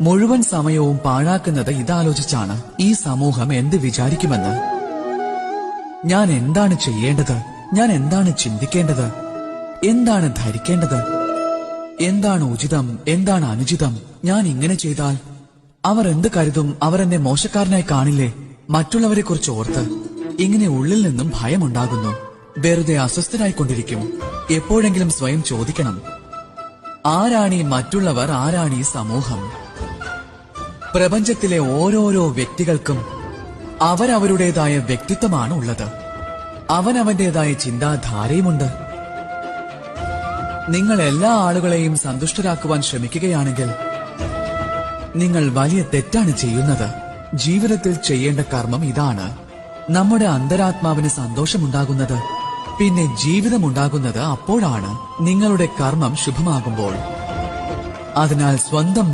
മുഴുവൻ സമയവും പാഴാക്കുന്നത് ഇതാലോചിച്ചാണ് ഈ സമൂഹം എന്ത് വിചാരിക്കുമെന്ന്. ഞാൻ എന്താണ് ചെയ്യേണ്ടത്, ഞാൻ എന്താണ് ചിന്തിക്കേണ്ടത്, എന്താണ് ധരിക്കേണ്ടത്, എന്താണ് ഉചിതം, എന്താണ് അനുചിതം, ഞാൻ ഇങ്ങനെ ചെയ്താൽ അവർ എന്ത് കരുതും, അവർ എന്നെ മോശക്കാരനായി കാണില്ലേ, മറ്റുള്ളവരെക്കുറിച്ച് ഓർത്ത് ഇങ്ങനെ ഉള്ളിൽ നിന്നും ഭയമുണ്ടാകുന്നു. വെറുതെ അസ്വസ്ഥരായിക്കൊണ്ടിരിക്കും. എപ്പോഴെങ്കിലും സ്വയം ചോദിക്കണം, ആരാണീ മറ്റുള്ളവർ, ആരാണീ സമൂഹം? പ്രപഞ്ചത്തിലെ ഓരോരോ വ്യക്തികൾക്കും അവരവരുടേതായ വ്യക്തിത്വമാണ് ഉള്ളത്. അവനവന്റേതായ ചിന്താധാരയുമുണ്ട്. നിങ്ങൾ എല്ലാ ആളുകളെയും സന്തുഷ്ടരാക്കുവാൻ ശ്രമിക്കുകയാണെങ്കിൽ നിങ്ങൾ വലിയ തെറ്റാണ് ചെയ്യുന്നത്. ജീവിതത്തിൽ ചെയ്യേണ്ട കർമ്മം ഇതാണ്. നമ്മുടെ അന്തരാത്മാവിന് സന്തോഷമുണ്ടാകുന്നത്, പിന്നെ ജീവിതമുണ്ടാകുന്നത് അപ്പോഴാണ്, നിങ്ങളുടെ കർമ്മം ശുഭമാകുമ്പോൾ. അതിനാൽ സ്വന്തം